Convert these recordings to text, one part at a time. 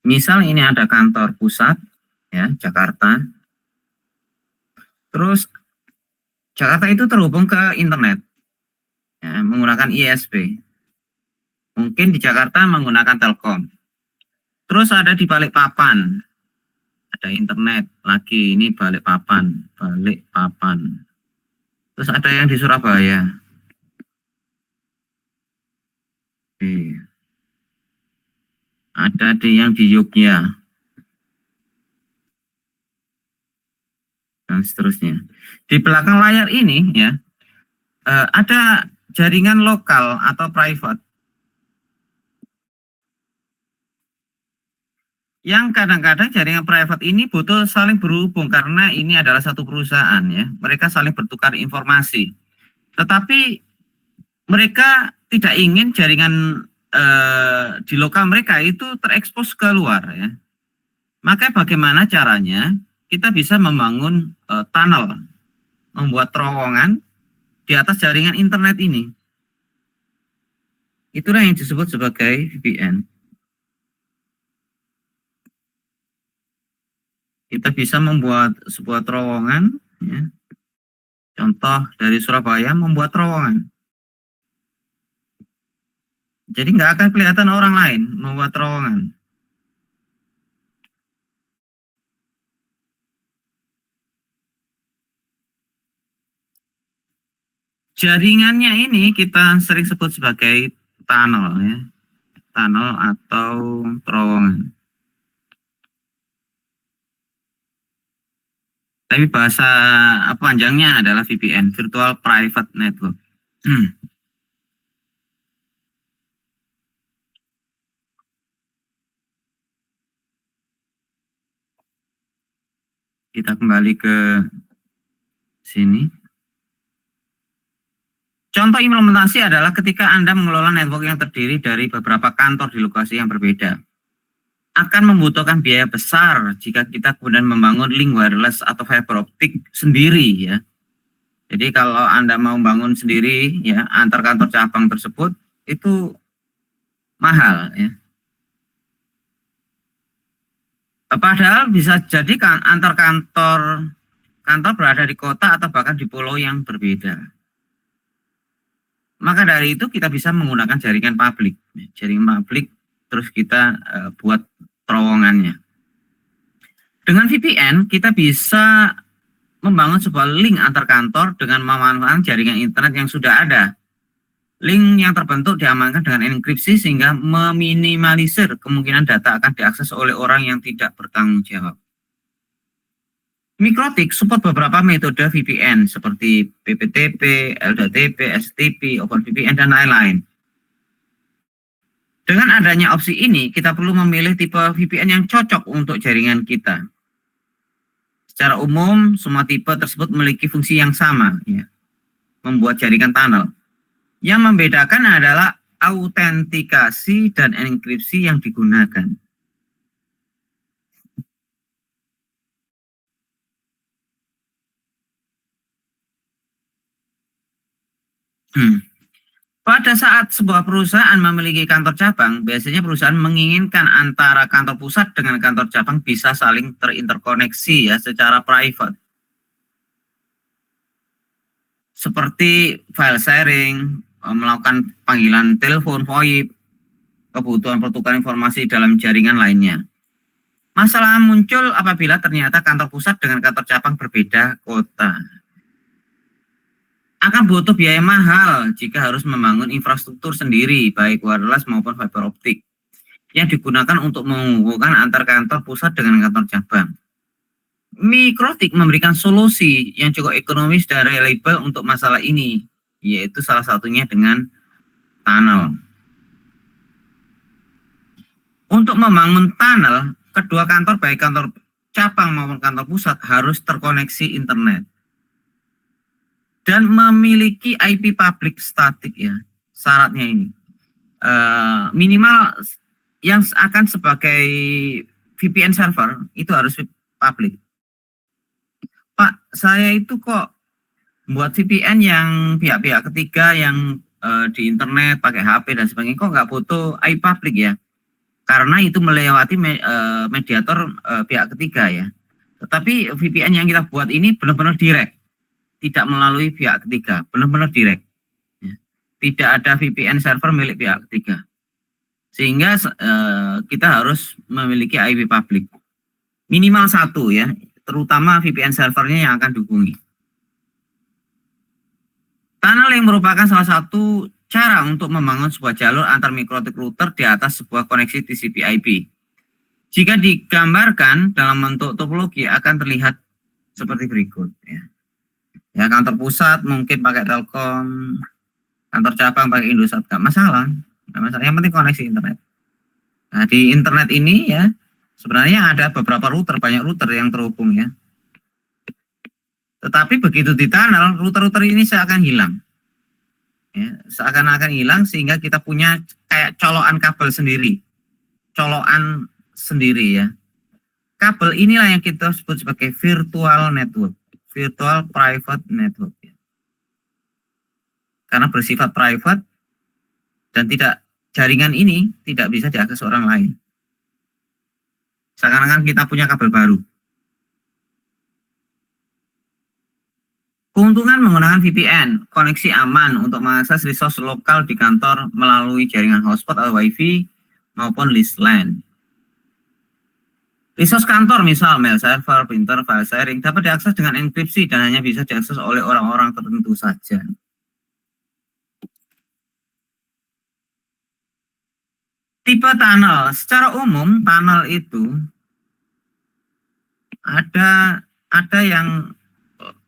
Misal ini ada kantor pusat, ya, Jakarta. Terus Jakarta itu terhubung ke internet, ya, menggunakan ISP. Mungkin di Jakarta menggunakan Telkom. Terus ada di Balikpapan, ada internet lagi, ini Balikpapan. Terus ada yang di Surabaya. Ada yang di Yogyakarta dan seterusnya. Di belakang layar ini, ya, ada jaringan lokal atau private yang kadang-kadang jaringan private ini butuh saling berhubung karena ini adalah satu perusahaan, ya, mereka saling bertukar informasi. Tetapi mereka tidak ingin jaringan di lokal mereka itu terekspos keluar, ya. Maka bagaimana caranya kita bisa membangun tunnel, membuat terowongan di atas jaringan internet ini. Itulah yang disebut sebagai VPN. Kita bisa membuat sebuah terowongan, ya. Contoh dari Surabaya membuat terowongan. Jadi nggak akan kelihatan orang lain membuat terowongan. Jaringannya ini kita sering sebut sebagai tunnel, ya. Tunnel atau terowongan. Tapi bahasa panjangnya adalah VPN, Virtual Private Network. Kita kembali ke sini. Contoh implementasi adalah ketika Anda mengelola network yang terdiri dari beberapa kantor di lokasi yang berbeda. Akan membutuhkan biaya besar jika kita kemudian membangun link wireless atau fiber optik sendiri, ya. Jadi kalau Anda mau bangun sendiri, ya, antar kantor cabang tersebut itu mahal, ya. Padahal bisa jadi kan antar kantor berada di kota atau bahkan di pulau yang berbeda. Maka dari itu kita bisa menggunakan jaringan publik, terus kita buat terowongannya. Dengan VPN kita bisa membangun sebuah link antar kantor dengan memanfaatkan jaringan internet yang sudah ada. Link yang terbentuk diamankan dengan enkripsi sehingga meminimalisir kemungkinan data akan diakses oleh orang yang tidak bertanggung jawab. Mikrotik support beberapa metode VPN seperti PPTP, LDTP, STP, OpenVPN, dan lain-lain. Dengan adanya opsi ini, kita perlu memilih tipe VPN yang cocok untuk jaringan kita. Secara umum, semua tipe tersebut memiliki fungsi yang sama, ya, membuat jaringan tunnel. Yang membedakan adalah autentikasi dan enkripsi yang digunakan. Pada saat sebuah perusahaan memiliki kantor cabang, biasanya perusahaan menginginkan antara kantor pusat dengan kantor cabang bisa saling terinterkoneksi, ya, secara private. Seperti file sharing, melakukan panggilan telepon, VoIP, kebutuhan pertukaran informasi dalam jaringan lainnya. Masalah muncul apabila ternyata kantor pusat dengan kantor cabang berbeda kota. Akan butuh biaya mahal jika harus membangun infrastruktur sendiri, baik wireless maupun fiber optik, yang digunakan untuk menghubungkan antar kantor pusat dengan kantor cabang. Mikrotik memberikan solusi yang cukup ekonomis dan reliable untuk masalah ini, yaitu salah satunya dengan tunnel. Untuk membangun tunnel, kedua kantor, baik kantor cabang maupun kantor pusat, harus terkoneksi internet dan memiliki IP public static, ya. Syaratnya ini minimal yang akan sebagai VPN server itu harus public. Pak, saya itu kok buat VPN yang pihak-pihak ketiga yang di internet, pakai HP dan sebagainya, kok nggak foto IP public ya? Karena itu melewati mediator pihak ketiga ya. Tetapi VPN yang kita buat ini benar-benar direct, tidak melalui pihak ketiga, benar-benar direct. Ya. Tidak ada VPN server milik pihak ketiga. Sehingga kita harus memiliki IP public. Minimal satu ya, terutama VPN servernya yang akan dihubungi. Tunnel yang merupakan salah satu cara untuk membangun sebuah jalur antar mikrotik router di atas sebuah koneksi TCP/IP. Jika digambarkan dalam bentuk topologi akan terlihat seperti berikut. Ya, kantor pusat mungkin pakai Telkom, kantor cabang pakai Indosat, nggak masalah. Yang penting koneksi internet. Nah, di internet ini ya sebenarnya ada beberapa router, banyak router yang terhubung ya. Tetapi begitu di tunnel, router-router ini seakan hilang. Ya, seakan-akan hilang sehingga kita punya kayak colokan kabel sendiri. Colokan sendiri ya. Kabel inilah yang kita sebut sebagai virtual network, virtual private network. Ya. Karena bersifat private dan tidak, jaringan ini tidak bisa diakses orang lain. Seakan-akan kita punya kabel baru. Keuntungan menggunakan VPN, koneksi aman untuk mengakses resource lokal di kantor melalui jaringan hotspot atau WiFi maupun list LAN. Resource kantor misal mail server, printer, file sharing dapat diakses dengan enkripsi dan hanya bisa diakses oleh orang-orang tertentu saja. Tipe tunnel, secara umum tunnel itu ada yang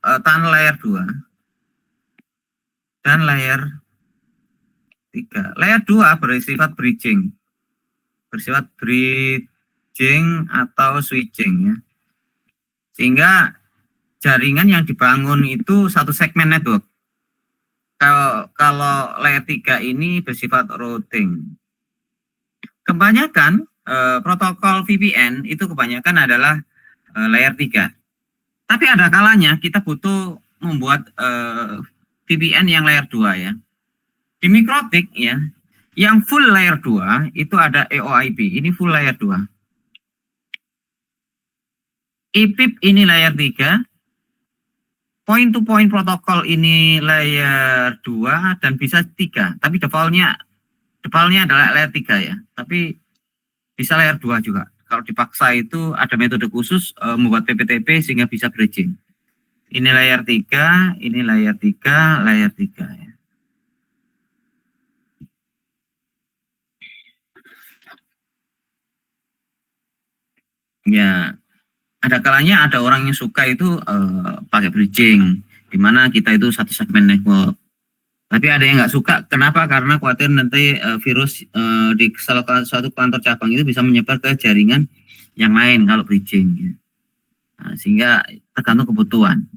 tunnel layer 2 dan layer 3. Layer 2 bersifat bridging. Bersifat bridging atau switching ya. Sehingga jaringan yang dibangun itu satu segmen network. Kalau layer 3 ini bersifat routing. Kebanyakan protokol VPN itu kebanyakan adalah layer 3. Tapi ada kalanya kita butuh membuat VPN yang layer 2 ya. Di mikrotik ya, yang full layer 2 itu ada EOIP, ini full layer 2. IPIP ini layer 3. Point to point protokol ini layer 2 dan bisa 3, tapi defaultnya adalah layer 3 ya. Tapi bisa layer 2 juga. Kalau dipaksa itu ada metode khusus membuat PPTP sehingga bisa bridging. Ini layer 3, ini layer 3, layer 3 ya. Ya, ada kalanya ada orang yang suka itu pakai bridging, di mana kita itu satu segmen network. Tapi ada yang nggak suka, kenapa? Karena khawatir nanti virus di suatu kantor cabang itu bisa menyebar ke jaringan yang lain kalau bridging. Ya. Nah, sehingga tergantung kebutuhan.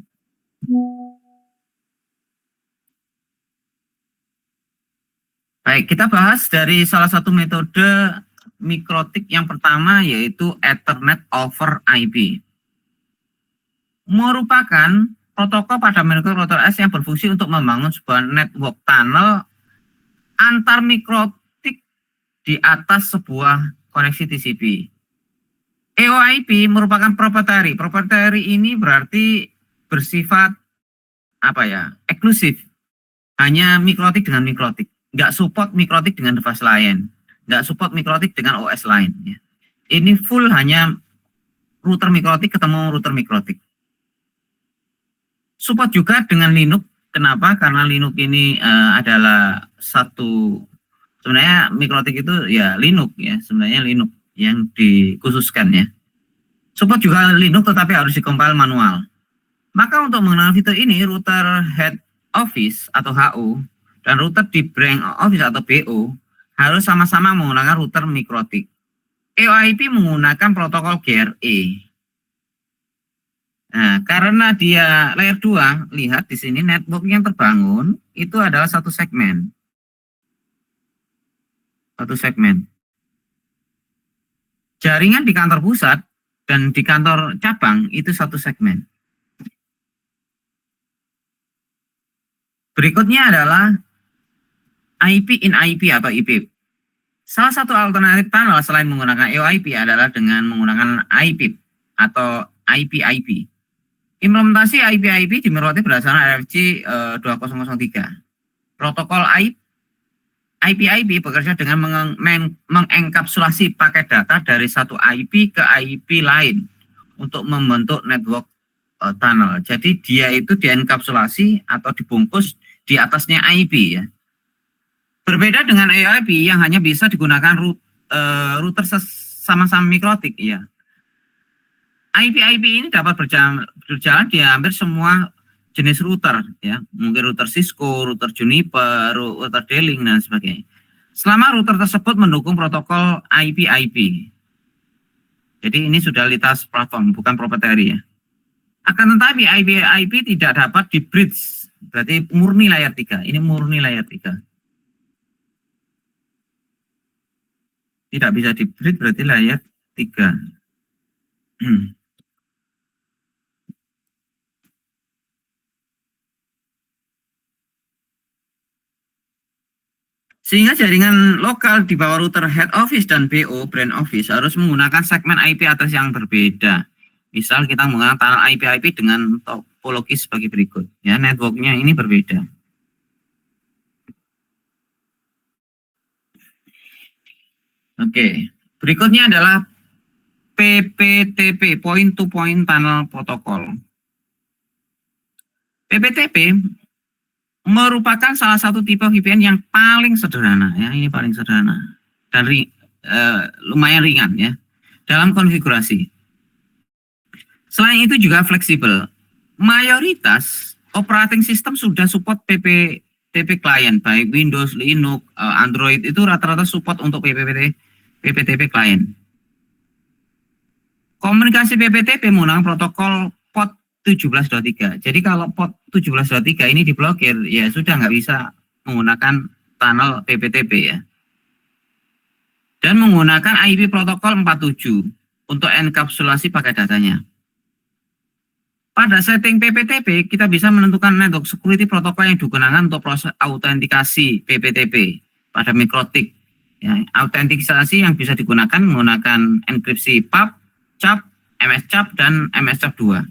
Baik, kita bahas dari salah satu metode mikrotik yang pertama yaitu Ethernet over IP. Merupakan protokol pada router S yang berfungsi untuk membangun sebuah network tunnel antar mikrotik di atas sebuah koneksi TCP. EOIP merupakan proprietary. Proprietary ini berarti bersifat apa ya? Eksklusif. Hanya mikrotik dengan mikrotik. Nggak support mikrotik dengan device lain. Nggak support mikrotik dengan OS lain. Ya. Ini full hanya router mikrotik ketemu router mikrotik. Support juga dengan Linux. Kenapa? Karena Linux ini adalah satu, sebenarnya mikrotik itu ya Linux ya, sebenarnya Linux yang dikhususkan ya. Support juga Linux tetapi harus dikompil manual. Maka untuk mengenal fitur ini, router head office atau HO dan router di branch office atau BO harus sama-sama menggunakan router mikrotik. EOIP menggunakan protokol GRE. Nah, karena dia layer 2, lihat di sini network yang terbangun itu adalah satu segmen. Satu segmen. Jaringan di kantor pusat dan di kantor cabang itu satu segmen. Berikutnya adalah IP in IP atau IP. Salah satu alternatif tunnel selain menggunakan EOIP adalah dengan menggunakan IP atau IP-IP. Implementasi IP-IP dimengerti berdasarkan RFC 2003. Protokol IP-IP bekerja dengan mengenkapsulasi paket data dari satu IP ke IP lain untuk membentuk network tunnel. Jadi dia itu dienkapsulasi atau dibungkus di atasnya IP ya. Berbeda dengan EIP yang hanya bisa digunakan router sama-sama mikrotik ya. IP-IP ini dapat berjalan di hampir semua jenis router ya, mungkin router Cisco, router Juniper, router D-Link dan sebagainya. Selama router tersebut mendukung protokol IP-IP. Jadi ini sudah lintas platform, bukan proprietary ya. Akan tetapi IP-IP tidak dapat di bridge, berarti murni layer 3. Ini murni layer 3. Tidak bisa di bridge berarti layer 3. Sehingga jaringan lokal di bawah router head office dan BO brand office harus menggunakan segmen IP address yang berbeda. Misal kita menggunakan tunnel IP-IP dengan topologi sebagai berikut. Ya, networknya ini berbeda. Oke, berikutnya adalah PPTP, point to point tunnel protocol. PPTP merupakan salah satu tipe VPN yang paling sederhana ya, ini paling sederhana dan lumayan ringan ya dalam konfigurasi. Selain itu juga fleksibel. Mayoritas operating system sudah support PPTP client, baik Windows, Linux, Android itu rata-rata support untuk PPTP client. Komunikasi PPTP menggunakan protokol port 17.3. Jadi kalau port 17.3 ini diblokir, ya sudah nggak bisa menggunakan tunnel PPTP ya. Dan menggunakan IP protokol 47 untuk enkapsulasi paket datanya. Pada setting PPTP, kita bisa menentukan network security protokol yang digunakan untuk proses autentikasi PPTP pada mikrotik. Ya, autentikasi yang bisa digunakan menggunakan enkripsi PAP, CAP, MS CAP, dan MS CAP 2.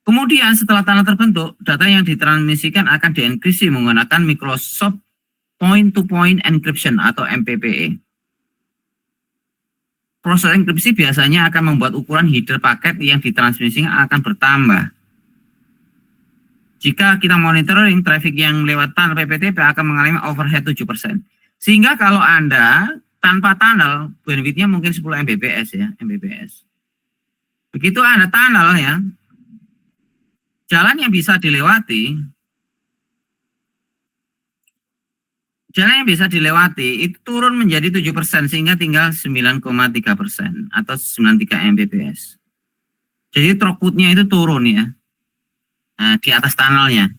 Kemudian setelah tunnel terbentuk, data yang ditransmisikan akan dienkripsi menggunakan Microsoft Point-to-Point Encryption atau MPPE. Proses enkripsi biasanya akan membuat ukuran header paket yang ditransmisikan akan bertambah. Jika kita monitoring traffic yang lewat tunnel PPTP akan mengalami overhead 7%. Sehingga kalau Anda tanpa tunnel, bandwidth-nya mungkin 10 Mbps ya, Mbps. Begitu Anda tunnel ya, jalan yang bisa dilewati itu turun menjadi 7% sehingga tinggal 9,3% atau 93 Mbps. Jadi throughput-nya itu turun ya, di atas tunnelnya.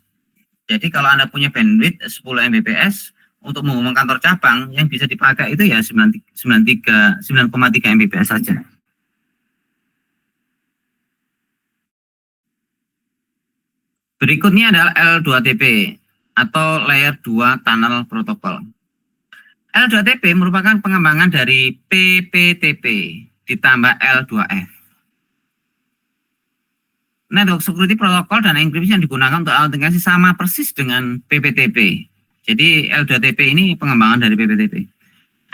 Jadi kalau Anda punya bandwidth 10 Mbps untuk menghubungkan kantor cabang yang bisa dipakai itu ya 9,3 Mbps saja. Berikutnya adalah L2TP atau Layer 2 Tunnel Protocol. L2TP merupakan pengembangan dari PPTP ditambah L2F. Network Security Protocol dan enkripsi yang digunakan untuk autentikasi sama persis dengan PPTP. Jadi L2TP ini pengembangan dari PPTP.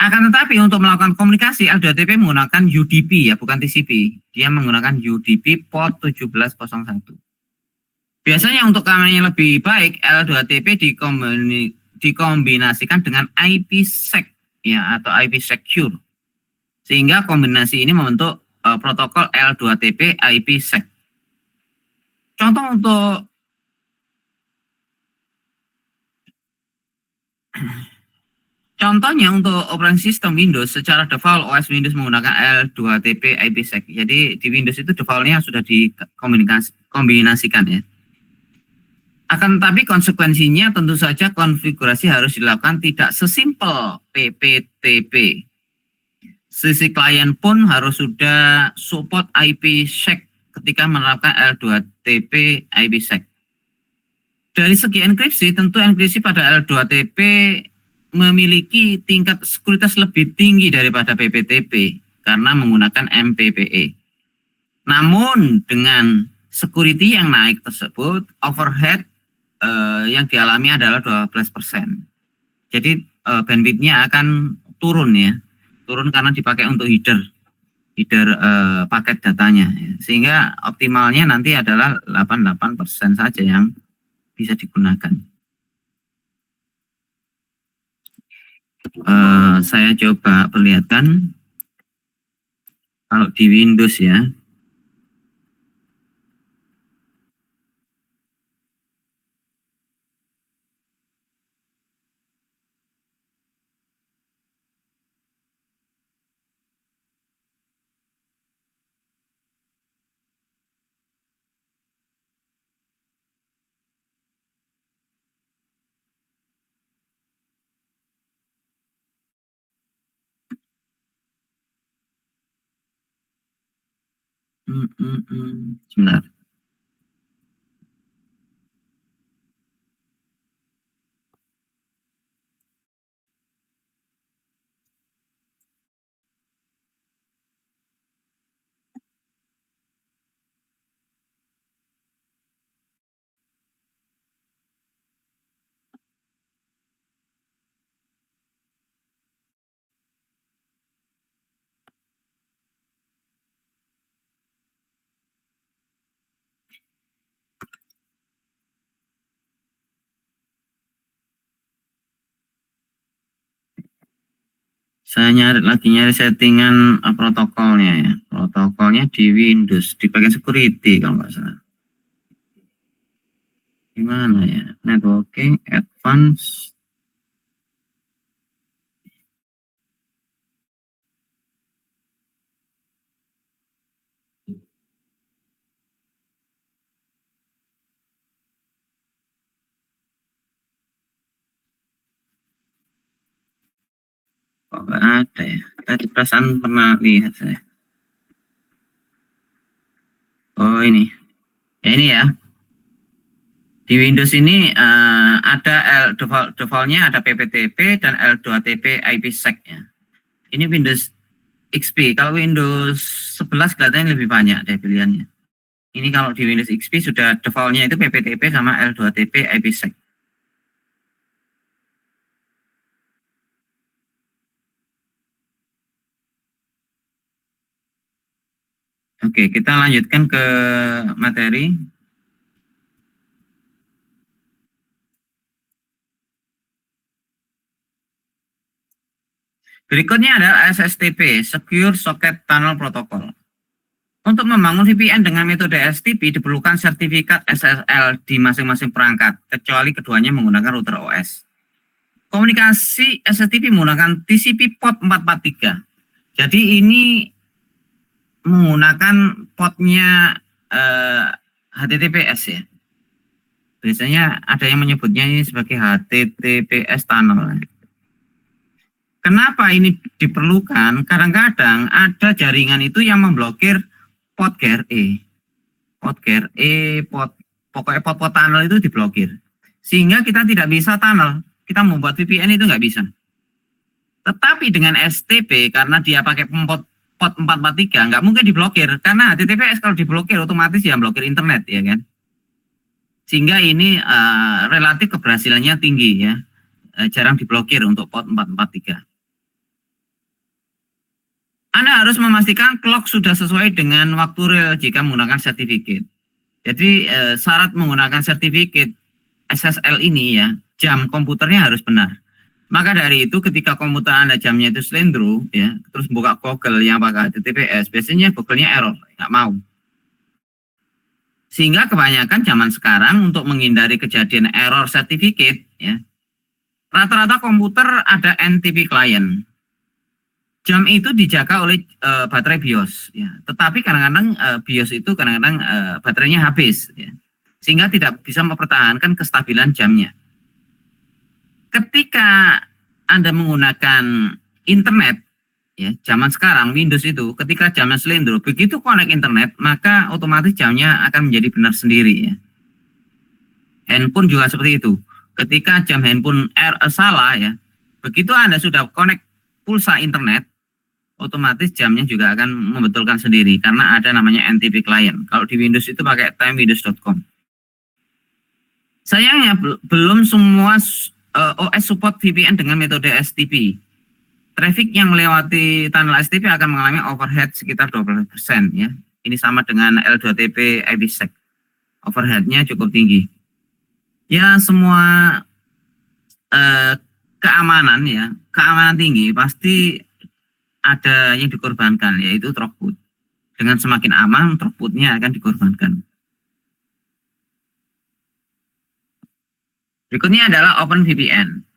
Akan tetapi untuk melakukan komunikasi L2TP menggunakan UDP ya, bukan TCP. Dia menggunakan UDP port 1701. Biasanya untuk keamanan yang lebih baik, L2TP dikombinasikan dengan IPsec ya atau IP secure. Sehingga kombinasi ini membentuk protokol L2TP IPsec. Contohnya untuk operating system Windows secara default OS Windows menggunakan L2TP IPsec. Jadi di Windows itu defaultnya sudah dikombinasikan ya. Akan tetapi konsekuensinya tentu saja konfigurasi harus dilakukan tidak sesimpel PPTP. Sisi klien pun harus sudah support IPsec ketika menerapkan L2TP IPsec. Dari segi enkripsi, tentu enkripsi pada L2TP memiliki tingkat sekuritas lebih tinggi daripada PPTP karena menggunakan MPPE. Namun dengan security yang naik tersebut, overhead yang dialami adalah 12%. Jadi bandwidth-nya akan turun ya, turun karena dipakai untuk header paket datanya, ya. Sehingga optimalnya nanti adalah 88% saja yang bisa digunakan. Saya coba perlihatkan kalau di Windows ya. Sebentar. Saya nyari settingan protokolnya ya. Protokolnya di Windows, di bagian security kalau nggak salah. Gimana ya? Networking, advance. Kok nggak ada ya? Tadi perasaan pernah lihat saya. Oh ini. Ya ini ya. Di Windows ini ada defaultnya ada PPTP dan L2TP IPsec ya. Ini Windows XP. Kalau Windows 11 kelihatannya lebih banyak deh pilihannya. Ini kalau di Windows XP sudah defaultnya itu PPTP sama L2TP IPsec. Oke, kita lanjutkan ke materi. Berikutnya adalah SSTP, Secure Socket Tunnel Protocol. Untuk membangun VPN dengan metode STP diperlukan sertifikat SSL di masing-masing perangkat, kecuali keduanya menggunakan router OS. Komunikasi SSTP menggunakan TCP port 443. Jadi ini menggunakan portnya HTTPS ya. Biasanya ada yang menyebutnya ini sebagai HTTPS tunnel. Kenapa ini diperlukan? Kadang-kadang ada jaringan itu yang memblokir port GRE. Pokoknya port tunnel itu diblokir. Sehingga kita tidak bisa tunnel. Kita membuat VPN itu nggak bisa. Tetapi dengan STP, karena dia pakai port 443, nggak mungkin diblokir. Karena HTTPS kalau diblokir, otomatis ya blokir internet, ya kan? Sehingga ini relatif keberhasilannya tinggi, ya. Jarang diblokir untuk port 443. Anda harus memastikan clock sudah sesuai dengan waktu real jika menggunakan sertifikat. Jadi syarat menggunakan sertifikat SSL ini ya, jam komputernya harus benar. Maka dari itu ketika komputer Anda jamnya itu slendro ya, terus buka Google yang pakai HTTPS, biasanya Google-nya error, nggak mau. Sehingga kebanyakan zaman sekarang untuk menghindari kejadian error sertifikat ya, rata-rata komputer ada NTP client. Jam itu dijaga oleh baterai BIOS, ya. Tetapi kadang-kadang BIOS itu kadang-kadang baterainya habis, ya. Sehingga tidak bisa mempertahankan kestabilan jamnya. Ketika Anda menggunakan internet, ya, zaman sekarang Windows itu, ketika jamnya slendro, begitu connect internet, maka otomatis jamnya akan menjadi benar sendiri, ya. Handphone juga seperti itu. Ketika jam handphone salah ya, begitu Anda sudah connect pulsa internet, otomatis jamnya juga akan membetulkan sendiri karena ada namanya NTP client. Kalau di Windows itu pakai timewindows.com. Sayangnya belum semua OS support VPN dengan metode STP. Traffic yang melewati tunnel STP akan mengalami overhead sekitar 12% ya. Ini sama dengan L2TP IPsec. Overheadnya cukup tinggi. Ya semua keamanan ya, keamanan tinggi pasti ada yang dikorbankan, yaitu throughput. Dengan semakin aman, throughputnya akan dikorbankan. Berikutnya adalah OpenVPN.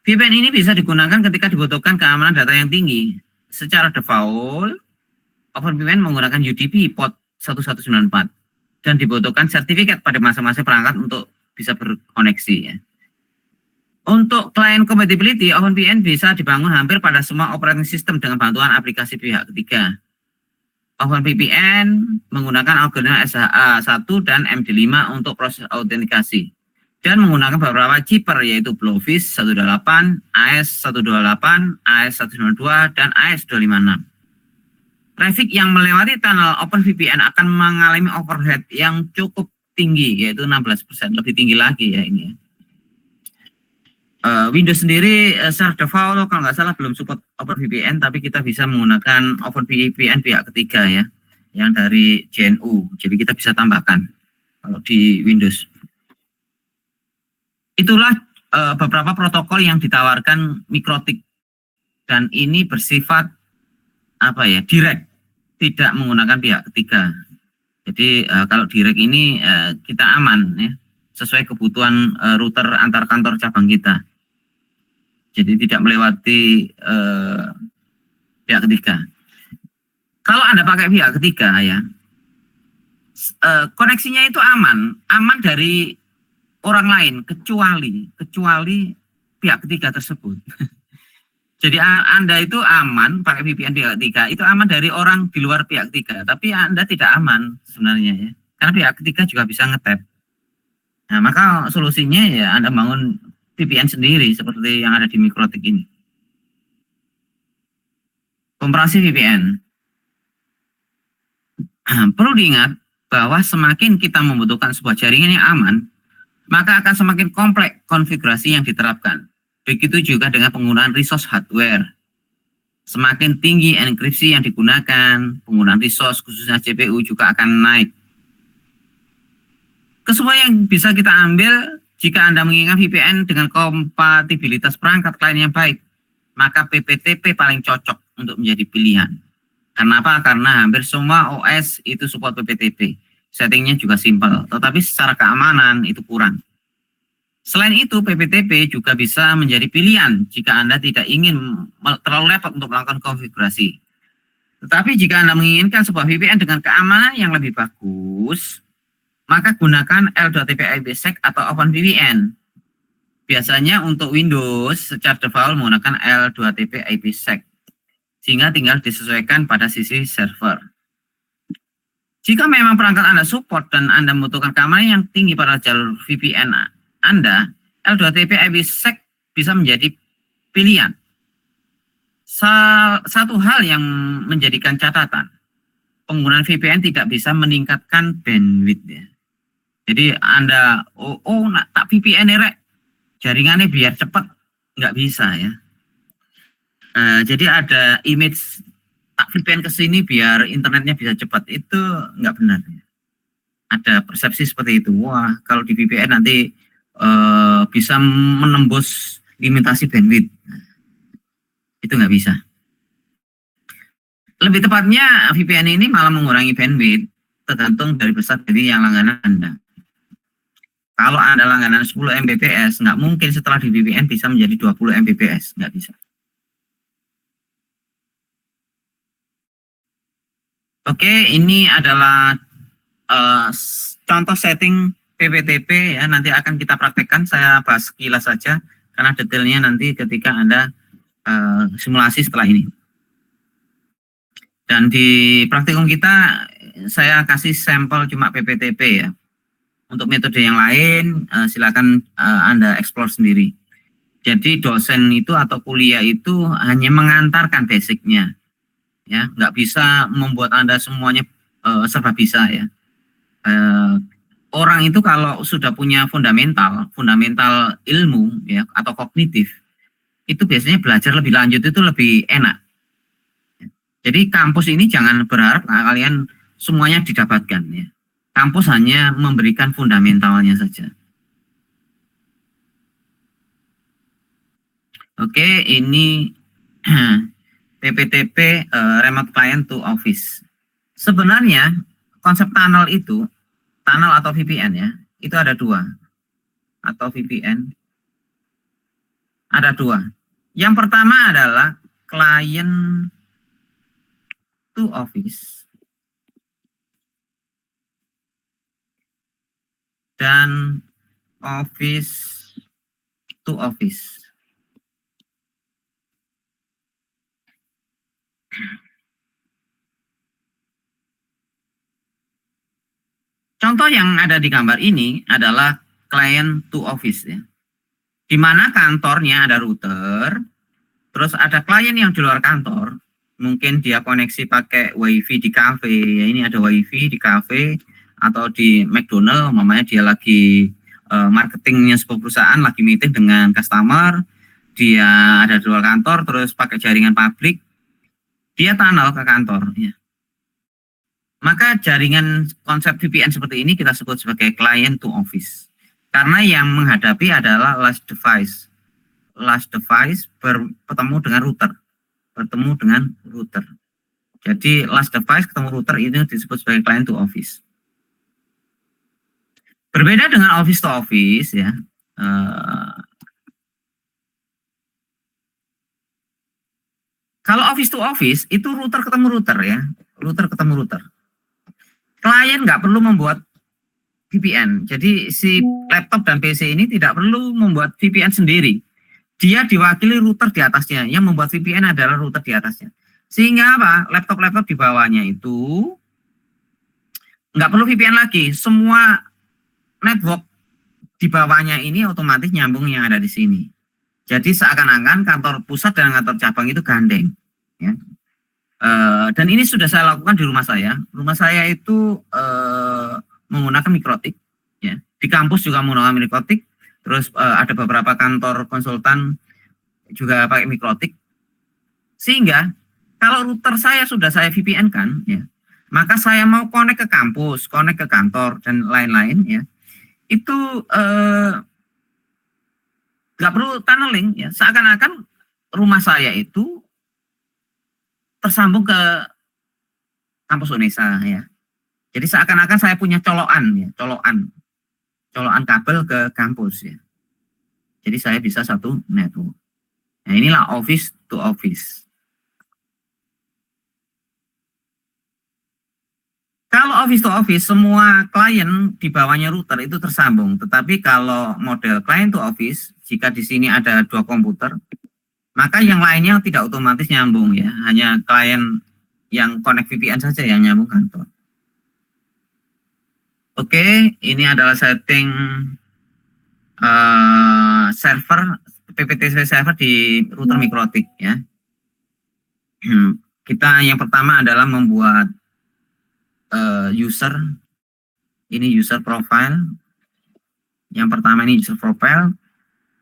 VPN ini bisa digunakan ketika dibutuhkan keamanan data yang tinggi. Secara default, OpenVPN menggunakan UDP port 1194 dan dibutuhkan sertifikat pada masing-masing perangkat untuk bisa berkoneksi ya. Untuk client compatibility, OpenVPN bisa dibangun hampir pada semua operating system dengan bantuan aplikasi pihak ketiga. OpenVPN menggunakan algoritma SHA-1 dan MD5 untuk proses autentikasi dan menggunakan beberapa keeper yaitu Blowfish 128, AS128, AS192, dan AS256. Traffic yang melewati tunnel OpenVPN akan mengalami overhead yang cukup tinggi, yaitu 16%, lebih tinggi lagi ya ini ya. Windows sendiri secara default kalau nggak salah belum support OpenVPN, tapi kita bisa menggunakan OpenVPN pihak ketiga ya, yang dari GNU. Jadi kita bisa tambahkan kalau di Windows. Itulah beberapa protokol yang ditawarkan Mikrotik, dan ini bersifat apa ya, direct, tidak menggunakan pihak ketiga. Jadi kalau direct ini kita aman ya, sesuai kebutuhan router antar kantor cabang kita. Jadi tidak melewati pihak ketiga. Kalau Anda pakai pihak ketiga ya, koneksinya itu aman dari orang lain kecuali pihak ketiga tersebut. Jadi Anda itu aman pakai VPN pihak ketiga, itu aman dari orang di luar pihak ketiga, tapi Anda tidak aman sebenarnya ya, karena pihak ketiga juga bisa nge-tap. Nah, maka solusinya ya Anda bangun VPN sendiri seperti yang ada di Mikrotik ini. Komparasi VPN. Perlu diingat bahwa semakin kita membutuhkan sebuah jaringan yang aman, maka akan semakin kompleks konfigurasi yang diterapkan. Begitu juga dengan penggunaan resource hardware. Semakin tinggi enkripsi yang digunakan, penggunaan resource khususnya CPU juga akan naik. Kesemuanya yang bisa kita ambil jika Anda menginginkan VPN dengan kompatibilitas perangkat klien yang baik, maka PPTP paling cocok untuk menjadi pilihan. Kenapa? Karena hampir semua OS itu support PPTP. Settingnya juga simpel, tetapi secara keamanan itu kurang. Selain itu, PPTP juga bisa menjadi pilihan jika Anda tidak ingin terlalu repot untuk melakukan konfigurasi. Tetapi jika Anda menginginkan sebuah VPN dengan keamanan yang lebih bagus, maka gunakan L2TP IPsec atau OpenVPN. Biasanya untuk Windows secara default menggunakan L2TP IPsec, sehingga tinggal disesuaikan pada sisi server. Jika memang perangkat Anda support dan Anda membutuhkan keamanan yang tinggi pada jalur VPN Anda, L2TP IPsec bisa menjadi pilihan. Satu hal yang menjadikan catatan, penggunaan VPN tidak bisa meningkatkan bandwidth ya. Jadi Anda tak VPN rek, jaringannya biar cepat, nggak bisa ya. Jadi ada image tak VPN ke sini biar internetnya bisa cepat, itu nggak benar ya. Ada persepsi seperti itu. Wah, kalau di VPN nanti bisa menembus limitasi bandwidth. Itu nggak bisa. Lebih tepatnya VPN ini malah mengurangi bandwidth tergantung dari besar dari yang langganan Anda. Kalau Anda langganan 10 Mbps, nggak mungkin setelah di VPN bisa menjadi 20 Mbps, nggak bisa. Oke, ini adalah contoh setting PPTP ya, nanti akan kita praktekkan, saya bahas sekilas saja, karena detailnya nanti ketika Anda simulasi setelah ini. Dan di praktikum kita, saya kasih sampel cuma PPTP ya. Untuk metode yang lain silakan Anda explore sendiri. Jadi dosen itu atau kuliah itu hanya mengantarkan basicnya, ya, nggak bisa membuat Anda semuanya serba bisa ya. Orang itu kalau sudah punya fundamental ilmu ya atau kognitif, itu biasanya belajar lebih lanjut itu lebih enak. Jadi kampus ini jangan berharap kalian semuanya didapatkan ya. Kampus hanya memberikan fundamentalnya saja. Oke, ini PPTP Remote Client to Office. Sebenarnya konsep tunnel itu, tunnel atau VPN ya, itu ada dua. Atau VPN, ada dua. Yang pertama adalah client to office. Dan office to office. Contoh yang ada di gambar ini adalah client to office ya. Di mana kantornya ada router, terus ada klien yang di luar kantor, mungkin dia koneksi pakai wifi di cafe, ya ini ada wifi di cafe, atau di McDonald, mamanya dia lagi marketingnya sebuah perusahaan, lagi meeting dengan customer, dia ada di luar kantor, terus pakai jaringan publik, dia tunnel ke kantor. Ya. Maka jaringan konsep VPN seperti ini kita sebut sebagai client to office. Karena yang menghadapi adalah last device. Last device bertemu dengan router. Bertemu dengan router. Jadi last device ketemu router ini disebut sebagai client to office. Berbeda dengan office to office ya. Kalau office to office itu router ketemu router ya. Router ketemu router. Klien nggak perlu membuat VPN. Jadi si laptop dan PC ini tidak perlu membuat VPN sendiri. Dia diwakili router di atasnya. Yang membuat VPN adalah router di atasnya. Sehingga apa? Laptop-laptop di bawahnya itu nggak perlu VPN lagi. Semua network di bawahnya ini otomatis nyambung yang ada di sini. Jadi seakan-akan kantor pusat dan kantor cabang itu gandeng. Ya. Dan ini sudah saya lakukan di rumah saya. Rumah saya itu menggunakan mikrotik. Ya. Di kampus juga menggunakan mikrotik. Terus ada beberapa kantor konsultan juga pakai mikrotik. Sehingga kalau router saya sudah saya VPN kan, ya, maka saya mau connect ke kampus, connect ke kantor dan lain-lain, ya, itu nggak perlu tunneling, ya. Seakan-akan rumah saya itu tersambung ke kampus Unesa ya. Jadi seakan-akan saya punya colokan ya, colokan kabel ke kampus ya. Jadi saya bisa satu network. Nah, inilah office to office. Kalau office to office semua klien di bawahnya router itu tersambung, tetapi kalau model client to office jika di sini ada dua komputer, maka yang lainnya tidak otomatis nyambung ya, hanya klien yang connect VPN saja yang nyambung kantor. Oke, ini adalah setting server PPTP server di router mikrotik ya. Kita yang pertama adalah membuat user, ini user profile. Yang pertama ini user profile,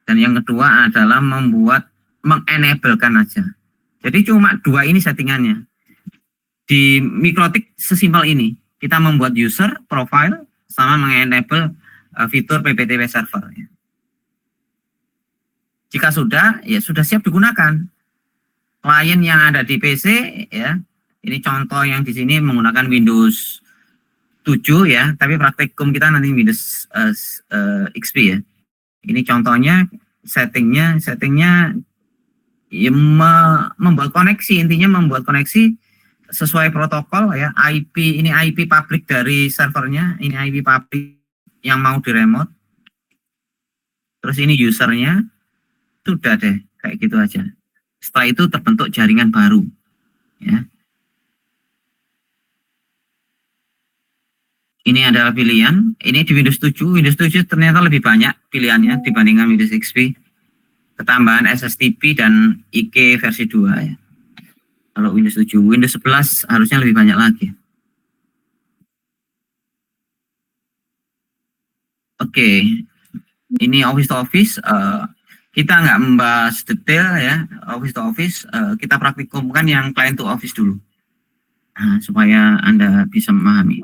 dan yang kedua adalah mengenablekan aja. Jadi cuma dua ini settingannya. Di mikrotik sesimpel ini, kita membuat user profile sama mengenable fitur PPTP server. Ya. Jika sudah, ya sudah siap digunakan. Klien yang ada di PC, ya, ini contoh yang di sini menggunakan Windows 7 ya, tapi praktikum kita nanti Windows XP ya. Ini contohnya settingnya ya, membuat koneksi, intinya membuat koneksi sesuai protokol ya. IP ini IP public dari servernya, ini IP public yang mau di remote. Terus ini usernya, sudah deh kayak gitu aja. Setelah itu terbentuk jaringan baru ya. Ini adalah pilihan. Ini di Windows 7. Windows 7 ternyata lebih banyak pilihannya dibandingkan Windows XP. Ketambahan SSTP dan IK versi 2 ya. Kalau Windows 7, Windows 11 harusnya lebih banyak lagi. Oke, ini Office to Office. Kita nggak membahas detail ya, Office to Office. Kita praktikumkan yang client to Office dulu, supaya Anda bisa memahami.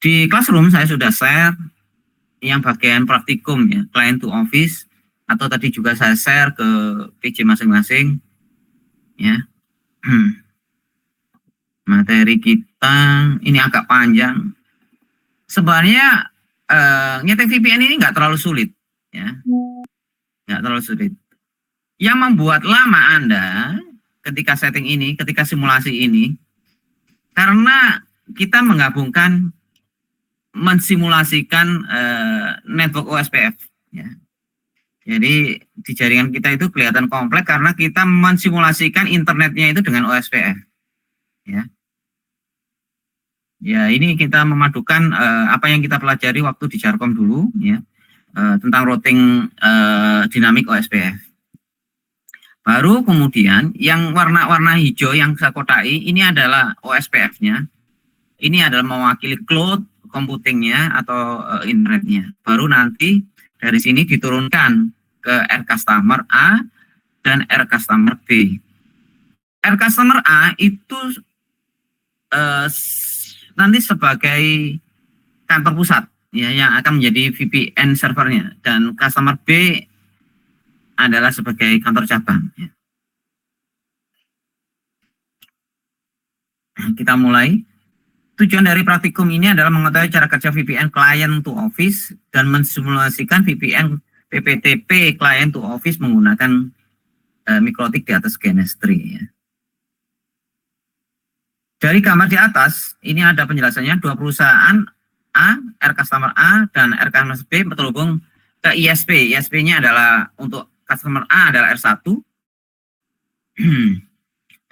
Di Classroom saya sudah share yang bagian praktikum ya, client to Office, atau tadi juga saya share ke PJ masing-masing ya. Materi kita ini agak panjang. Sebenarnya nyeting VPN ini nggak terlalu sulit ya, nggak terlalu sulit. Yang membuat lama Anda ketika setting ini, ketika simulasi ini, karena kita menggabungkan, mensimulasikan network OSPF ya. Jadi di jaringan kita itu kelihatan kompleks karena kita mensimulasikan internetnya itu dengan OSPF ya. Ya, ini kita memadukan apa yang kita pelajari waktu di Jarkom dulu ya, tentang routing dinamik OSPF. Baru kemudian yang warna-warna hijau yang saya kotai ini adalah OSPF-nya. Ini adalah mewakili cloud computingnya atau internetnya. Baru nanti dari sini diturunkan ke R customer A dan R customer B. R customer A itu nanti sebagai kantor pusat ya, yang akan menjadi VPN servernya, dan customer B adalah sebagai kantor cabang ya. Kita mulai. Tujuan dari praktikum ini adalah mengetahui cara kerja VPN client to office dan mensimulasikan VPN PPTP client to office menggunakan mikrotik di atas GNS3 ya. Dari gambar di atas ini ada penjelasannya. Dua perusahaan A, R customer A dan R customer B terhubung ke ISP. ISP-nya adalah untuk customer A adalah R1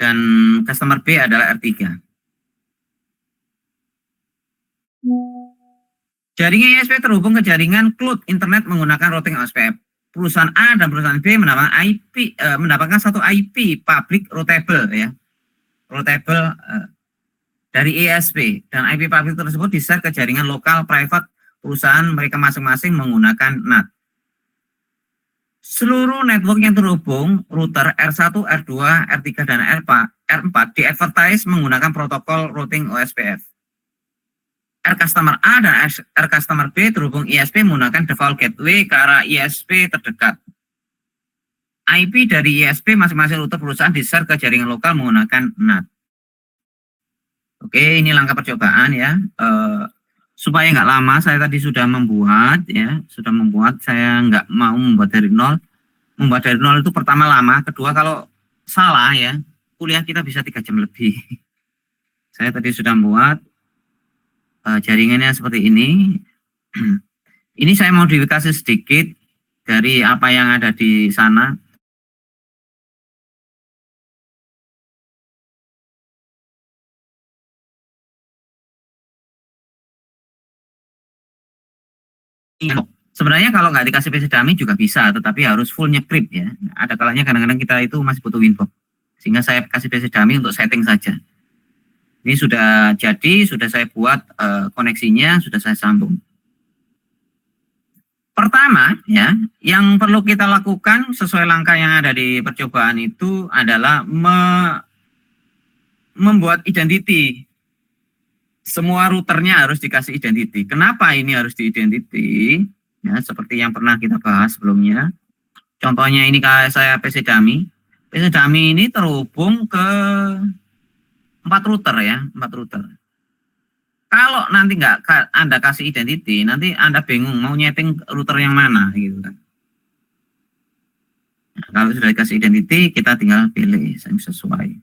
dan customer B adalah R3. Jaringan ISP terhubung ke jaringan cloud internet menggunakan routing OSPF. Perusahaan A dan perusahaan B mendapatkan satu IP public routable ya, routable dari ISP, dan IP public tersebut di-share ke jaringan lokal private perusahaan mereka masing-masing menggunakan NAT. Seluruh network yang terhubung router R1, R2, R3 dan R4 di-advertise menggunakan protokol routing OSPF. R customer A dan R customer B terhubung ISP menggunakan default gateway ke arah ISP terdekat. IP dari ISP masing-masing router perusahaan di-share ke jaringan lokal menggunakan NAT. Oke, ini langkah percobaan ya. Supaya nggak lama, saya tadi sudah membuat ya, saya nggak mau membuat dari nol. Membuat dari nol itu pertama lama, kedua kalau salah ya, kuliah kita bisa 3 jam lebih. Saya tadi sudah membuat jaringannya seperti ini. Ini saya modifikasi sedikit dari apa yang ada di sana. Sebenarnya kalau nggak dikasih PC dummy juga bisa, tetapi harus full nyekrip ya. Ada kalanya kadang-kadang kita itu masih butuh Winbox. Sehingga saya kasih PC dummy untuk setting saja. Ini sudah jadi, sudah saya buat koneksinya, sudah saya sambung. Pertama ya, yang perlu kita lakukan sesuai langkah yang ada di percobaan itu adalah membuat identity. Semua routernya harus dikasih identity. Kenapa ini harus di-identity? Ya, seperti yang pernah kita bahas sebelumnya. Contohnya ini kayak saya PC dummy. PC dummy ini terhubung ke 4 router ya, 4 router. Kalau nanti nggak Anda kasih identity, nanti Anda bingung mau nyeting router yang mana gitu kan. Nah, kalau sudah dikasih identity, kita tinggal pilih yang sesuai.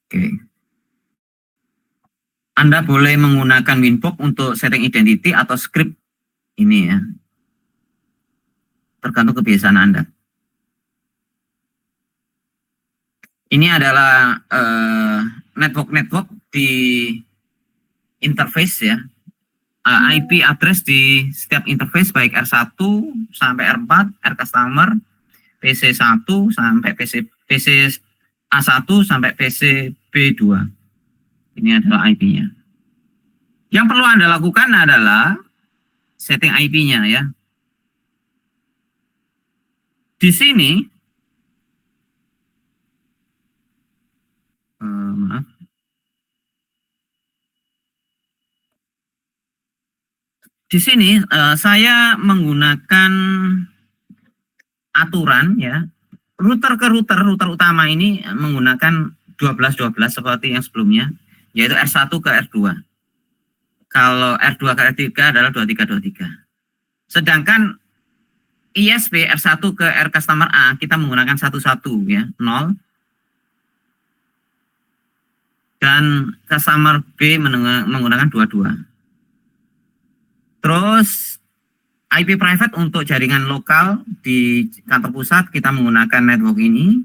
Oke. Anda boleh menggunakan Winbox untuk setting identity atau script ini ya. Tergantung kebiasaan Anda. Ini adalah network di interface ya, IP address di setiap interface baik R1 sampai R4, R customer, PC1 sampai PC A1 sampai PC B2. Ini adalah IP-nya. Yang perlu Anda lakukan adalah setting IP-nya ya. Di sini maaf. Di sini saya menggunakan aturan ya. Router ke router utama ini menggunakan 12-12 seperti yang sebelumnya, yaitu R1 ke R2. Kalau R2 ke R3 adalah 2323. Sedangkan ISP R1 ke R customer A kita menggunakan 11 ya, 0. Dan customer B menggunakan 22. Terus IP private untuk jaringan lokal di kantor pusat kita menggunakan network ini,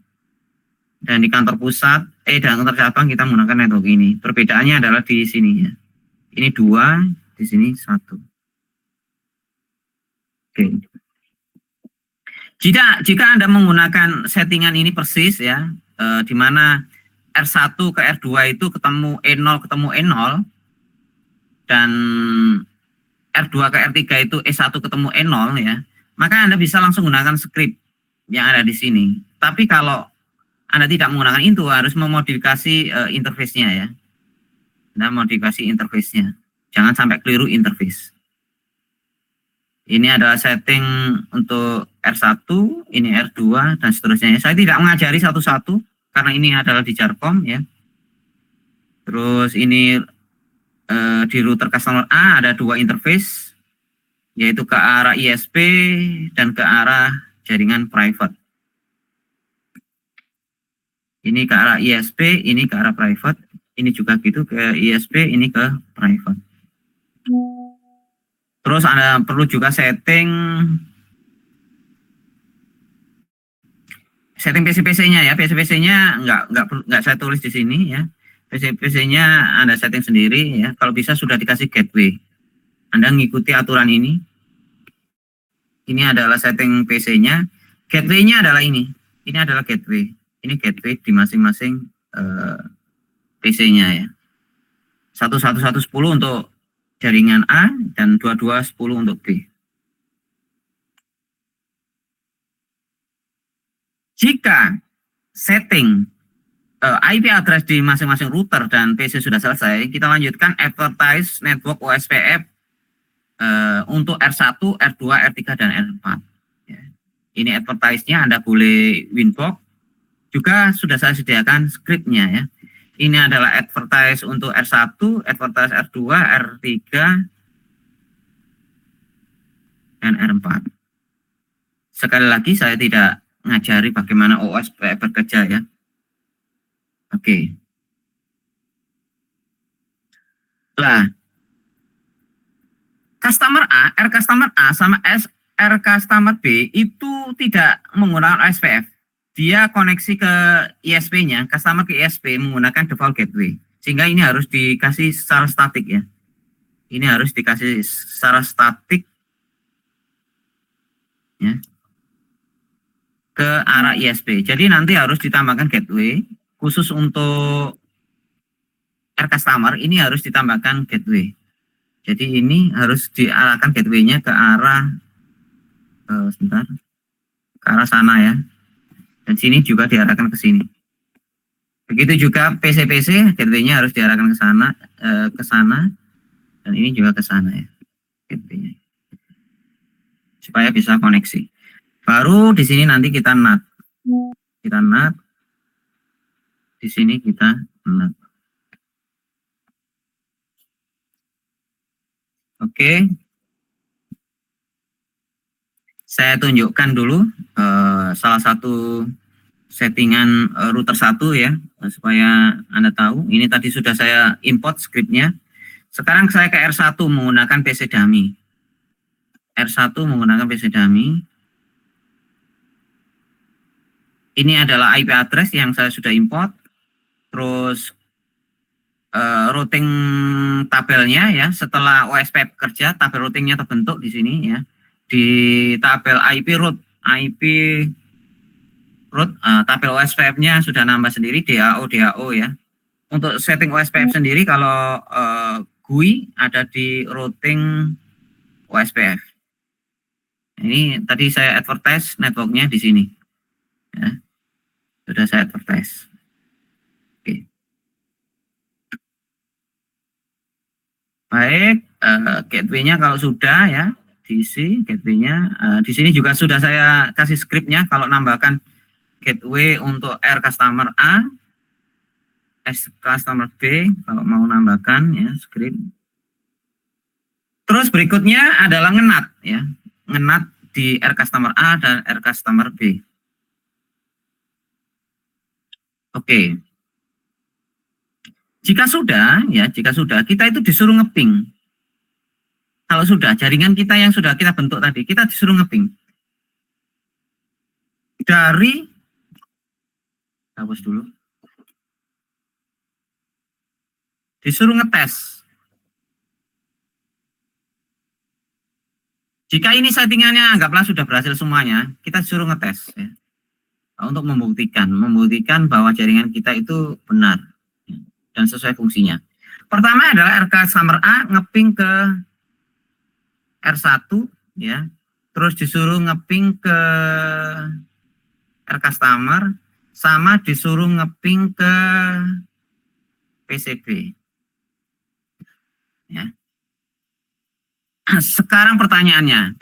dan di kantor pusat dan kantor cabang kita menggunakan network ini. Perbedaannya adalah di sini ya. Ini 2, di sini 1. Oke. Jika Anda menggunakan settingan ini persis ya, di mana R1 ke R2 itu ketemu E0 ketemu E0, dan R2 ke R3 itu E1 ketemu E0 ya, maka Anda bisa langsung gunakan script yang ada di sini. Tapi kalau Anda tidak menggunakan itu, harus memodifikasi interface-nya ya. Anda modifikasi interface-nya. Jangan sampai keliru interface. Ini adalah setting untuk R1, ini R2, dan seterusnya. Saya tidak mengajari satu-satu, karena ini adalah di Jarcom ya. Terus ini di router customer A ada 2 interface, yaitu ke arah ISP dan ke arah jaringan private. Ini ke arah ISP, ini ke arah private, ini juga gitu ke ISP, ini ke private. Terus Anda perlu juga setting PC-PC-nya ya. PC-PC-nya nggak saya tulis di sini ya. PC-PC-nya Anda setting sendiri ya. Kalau bisa sudah dikasih gateway. Anda ngikuti aturan ini. Ini adalah setting PC-nya. Gateway-nya adalah ini. Ini adalah gateway. Ini gateway di masing-masing PC-nya ya. 11110 untuk jaringan A dan 2210 untuk B. Jika setting IP address di masing-masing router dan PC sudah selesai, kita lanjutkan advertise network OSPF untuk R1, R2, R3, dan R4. Ya. Ini advertise-nya Anda boleh Winbox. Juga sudah saya sediakan script-nya ya. Ini adalah advertise untuk R1, advertise R2, R3, dan R4. Sekali lagi saya tidak ngajari bagaimana OSPF bekerja ya. Oke. Nah, customer A, R customer A sama R customer B itu tidak menggunakan OSPF. Dia koneksi ke ISP-nya, customer ke ISP menggunakan default gateway. Sehingga ini harus dikasih secara statik ya. Ini harus dikasih secara statik ya, ke arah ISP. Jadi nanti harus ditambahkan gateway. Khusus untuk R customer ini harus ditambahkan gateway. Jadi ini harus diarahkan gateway-nya ke arah sebentar, ke arah sana ya. Dan sini juga diarahkan ke sini. Begitu juga PC-PC gateway-nya harus diarahkan ke sana, dan ini juga ke sana ya. Gateway-nya. Supaya bisa koneksi. Baru di sini nanti kita NAT. Kita NAT. Di sini kita NAT. Oke. Saya tunjukkan dulu salah satu settingan router 1 ya, supaya Anda tahu. Ini tadi sudah saya import scriptnya. Sekarang saya ke R1 menggunakan PC dummy. R1 menggunakan PC dummy. Ini adalah IP address yang saya sudah import. Terus routing tabelnya ya. Setelah OSPF kerja, tabel routingnya terbentuk di sini ya. Di tabel IP route tabel OSPF-nya sudah nambah sendiri, DAO ya. Untuk setting OSPF sendiri kalau GUI ada di routing OSPF. Ini tadi saya advertise networknya di sini. Ya. Sudah saya advertise. Oke. Baik, gateway-nya kalau sudah ya diisi gateway-nya. Di sini juga sudah saya kasih script-nya kalau nambahkan gateway untuk R customer A, S customer B kalau mau nambahkan ya script. Terus berikutnya adalah ngenat ya, ngenat di R customer A dan R customer B. Oke. Jika sudah kita itu disuruh ngeping. Kalau sudah jaringan kita yang sudah kita bentuk tadi, kita disuruh ngeping. Dari hapus dulu. Disuruh ngetes. Jika ini settingannya anggaplah sudah berhasil semuanya, kita disuruh ngetes ya. Untuk membuktikan bahwa jaringan kita itu benar ya, dan sesuai fungsinya. Pertama adalah R customer A ngeping ke R1 ya. Terus disuruh ngeping ke R customer sama disuruh ngeping ke PCB. Ya. Sekarang pertanyaannya,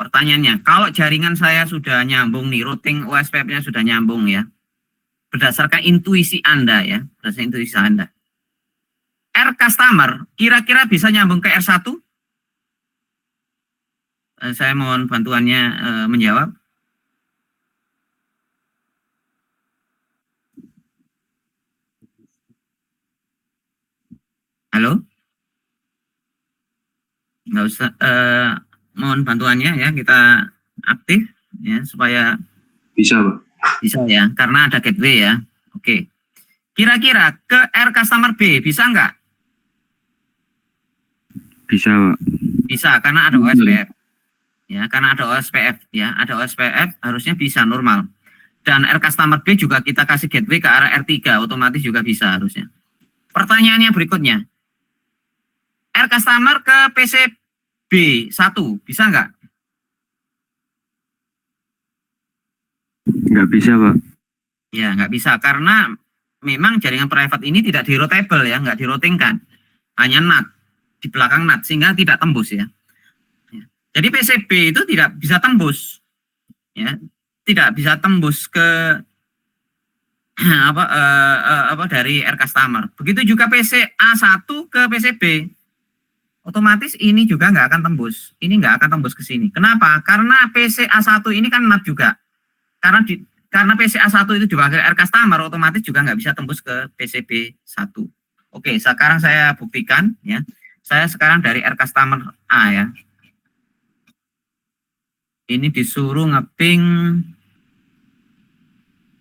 kalau jaringan saya sudah nyambung nih, routing OSPF-nya sudah nyambung ya, berdasarkan intuisi Anda ya, R customer kira-kira bisa nyambung ke R1? Saya mohon bantuannya menjawab. Halo? Nggak usah, mohon bantuannya ya, kita aktif ya supaya bisa Pak. Bisa ya, karena ada gateway ya. Oke, kira-kira ke R customer B bisa nggak? Bisa Pak. Bisa karena ada OSPF ya, karena ada OSPF ya, ada OSPF harusnya bisa normal. Dan R customer B juga kita kasih gateway ke arah R3, otomatis juga bisa harusnya. Pertanyaannya berikutnya, R customer ke PCB 1 bisa nggak? Nggak bisa Pak. Ya nggak bisa karena memang jaringan private ini tidak di-routable ya, nggak di-routingkan, hanya NAT di belakang NAT sehingga tidak tembus ya. Jadi PCB itu tidak bisa tembus ya, tidak bisa tembus ke dari R customer. Begitu juga PCA1 ke PCB. Otomatis ini juga nggak akan tembus. Ini nggak akan tembus ke sini. Kenapa? Karena PCA1 ini kan NAT juga. Karena PCA1 itu diwakili R customer, otomatis juga nggak bisa tembus ke PCB1. Oke, sekarang saya buktikan ya. Saya sekarang dari R customer A ya. Ini disuruh ngeping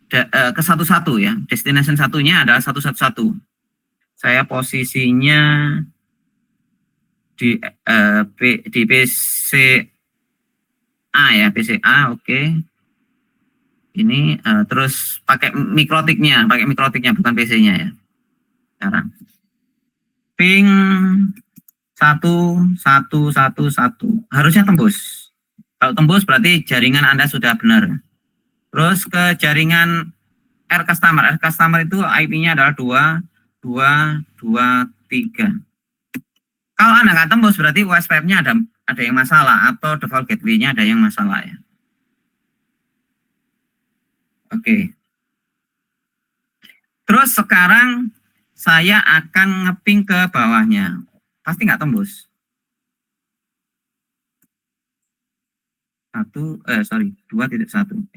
ke 11 ya. Destination satunya adalah 111. Saya posisinya di PCA ya, PCA, oke. Ini terus pakai mikrotiknya bukan PC-nya ya. Sekarang ping 111 harusnya tembus. Kalau tembus berarti jaringan Anda sudah benar. Terus ke jaringan R customer itu IP-nya adalah 2223. Kalau Anda nggak tembus berarti OSPF-nya ada yang masalah atau default gateway-nya ada yang masalah ya. Oke. Terus sekarang saya akan ngeping ke bawahnya. Pasti nggak tembus. 2.1. 2.11.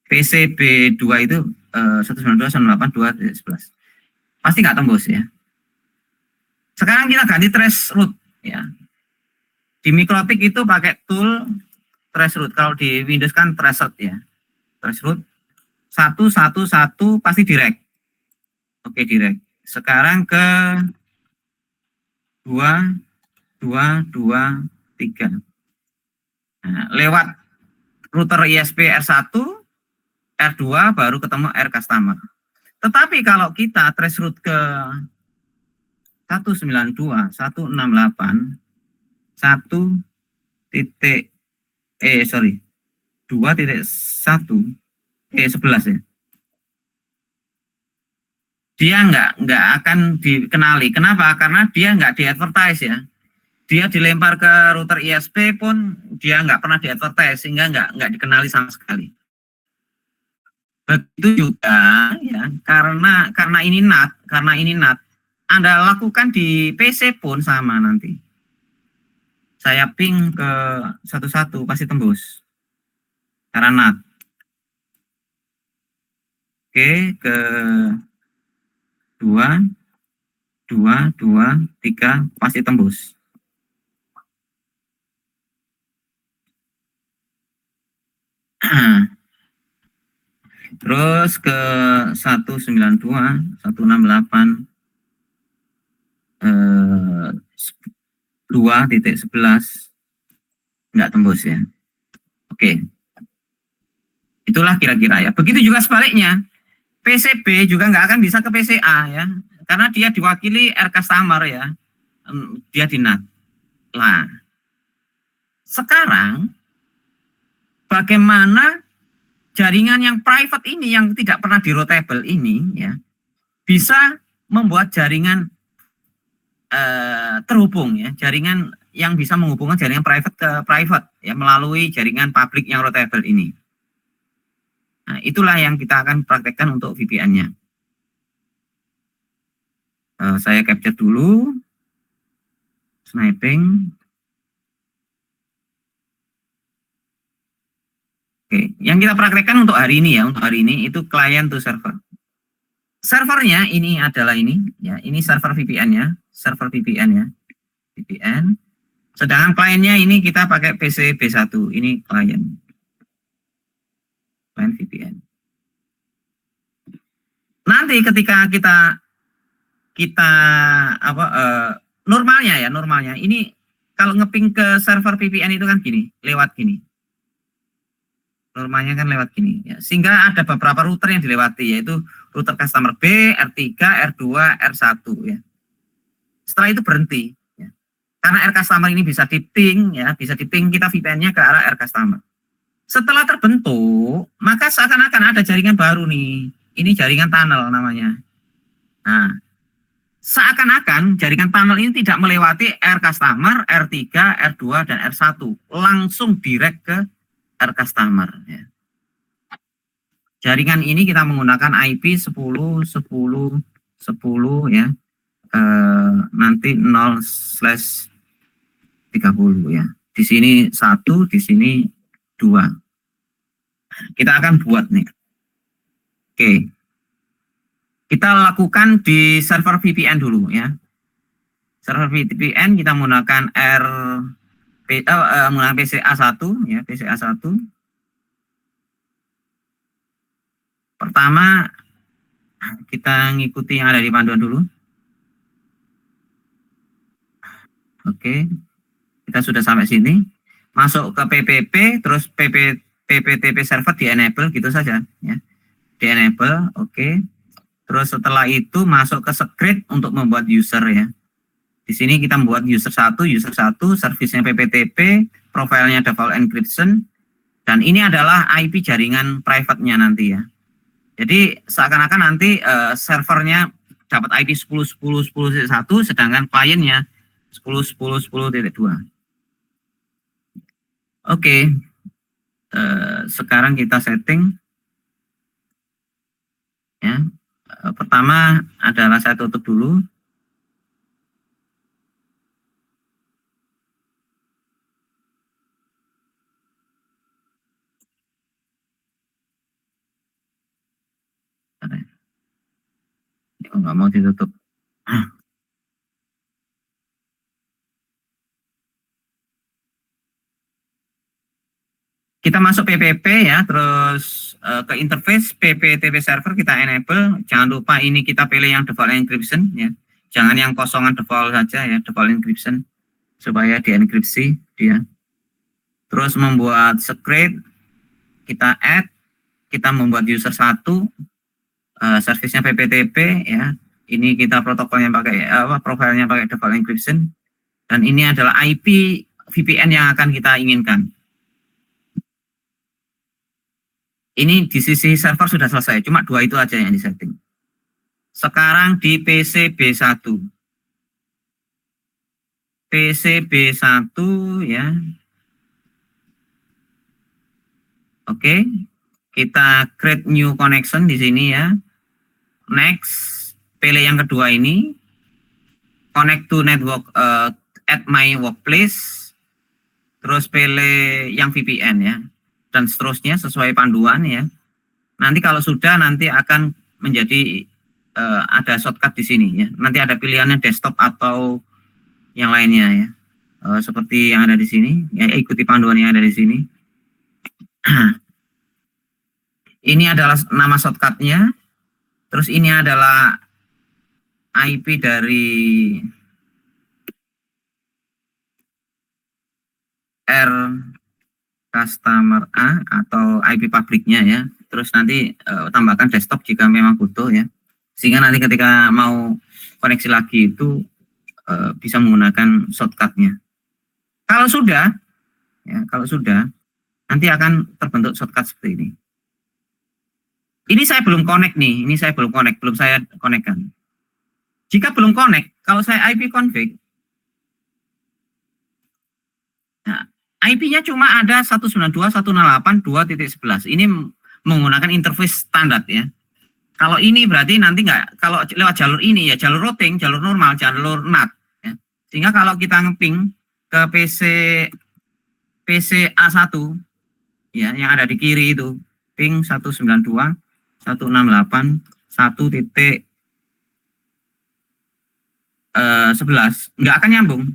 PCB 2 itu 192.168.2.11. Pasti nggak tembus ya. Sekarang kita ganti trace route ya. Di mikrotik itu pakai tool trace route. Kalau di Windows kan trace route ya. Trace route 111 pasti direct. Oke, direct. Sekarang ke 2223. Nah, lewat router ISP R1, R2 baru ketemu R customer. Tetapi kalau kita trace route ke 192, 168, 1 titik 2.1 11 ya. Dia nggak akan dikenali. Kenapa? Karena dia nggak di-advertise ya. Dia dilempar ke router ISP pun dia nggak pernah di-advertise, sehingga nggak dikenali sama sekali. Begitu juga ya, karena ini NAT, Anda lakukan di PC pun sama nanti. Saya ping ke 11 pasti tembus. Karena NAT. Oke, ke 2, 3 pasti tembus. Terus ke 192, 168, 2.11 nggak tembus ya. Oke. Itulah kira-kira ya. Begitu juga sebaliknya. PCB juga nggak akan bisa ke PCA ya. Karena dia diwakili R customer ya. Dia di NAT. Nah, sekarang bagaimana jaringan yang private ini yang tidak pernah di routable ini ya bisa membuat jaringan terhubung ya, jaringan yang bisa menghubungkan jaringan private ke private ya melalui jaringan publik yang routable ini. Nah, itulah yang kita akan praktekkan untuk VPN-nya. Saya capture dulu sniping. Oke, yang kita praktekkan untuk hari ini ya, untuk hari ini itu client to server. Servernya ini adalah ini ya, ini server VPN-nya, server VPN ya, VPN. Sedangkan kliennya ini kita pakai PC B1, ini klien VPN. Nanti ketika kita normalnya ini kalau ngeping ke server VPN itu kan gini, lewat gini. Normalnya kan lewat gini ya. Sehingga ada beberapa router yang dilewati, yaitu router customer B, R3, R2, R1 ya. Setelah itu berhenti ya. Karena R customer ini bisa di-ping ya, bisa di-ping kita VPN-nya ke arah R customer. Setelah terbentuk, maka seakan-akan ada jaringan baru nih. Ini jaringan tunnel namanya. Nah, seakan-akan jaringan tunnel ini tidak melewati R customer, R3, R2, dan R1. Langsung direct ke R customer ya. Jaringan ini kita menggunakan IP 10 10 10 ya. Nanti 0/30 ya. Di sini 1, di sini 2. Kita akan buat nih. Oke. Kita lakukan di server VPN dulu ya. Server VPN kita menggunakan menggunakan PCA1 ya, PCA1. Pertama kita ngikuti yang ada di panduan dulu. Oke. Kita sudah sampai sini. Masuk ke PPP, terus PPTP server di enable gitu saja ya. Di enable, oke. Terus setelah itu masuk ke script untuk membuat user ya. Di sini kita membuat user 1, servisnya PPTP, profilnya default encryption, dan ini adalah IP jaringan private-nya nanti ya. Jadi seakan-akan nanti servernya dapat ID 10.10.10.1, sedangkan kliennya 10.10.10.2. Oke, sekarang kita setting ya. Pertama adalah saya tutup dulu. Nggak mau ditutup. Kita masuk PPP ya, terus ke interface PPTP server kita enable. Jangan lupa ini kita pilih yang default encryption ya. Jangan yang kosongan default saja ya, default encryption supaya dienkripsi dia. Terus membuat script, kita add, kita membuat user 1, service-nya PPTP ya. Ini kita protokolnya pakai profilnya pakai default encryption, dan ini adalah IP VPN yang akan kita inginkan. Ini di sisi server sudah selesai, cuma 2 itu aja yang disetting. Sekarang di PCB1. PCB1 ya. Oke, kita create new connection di sini ya. Next. Pilih yang kedua ini, connect to network at my workplace, terus pilih yang VPN ya, dan seterusnya sesuai panduan ya. Nanti kalau sudah, nanti akan menjadi ada shortcut di sini ya. Nanti ada pilihannya desktop atau yang lainnya ya, seperti yang ada di sini ya. Ikuti panduan yang ada di sini. Ini adalah nama shortcutnya. Terus ini adalah IP dari R customer A atau IP pabriknya ya. Terus nanti tambahkan desktop jika memang butuh ya. Sehingga nanti ketika mau koneksi lagi itu bisa menggunakan shortcutnya. Kalau sudah, ya, nanti akan terbentuk shortcut seperti ini. Ini saya belum connect nih, belum saya connect-kan. Jika belum connect, kalau saya IP config, nah, IP-nya cuma ada 192.168.2.11. Ini menggunakan interface standar ya. Kalau ini berarti nanti nggak, kalau lewat jalur ini ya, jalur routing, jalur normal, jalur NAT. Ya. Sehingga kalau kita ngeping ke PC A1, ya, yang ada di kiri itu, ping 192.168.1.11, nggak akan nyambung.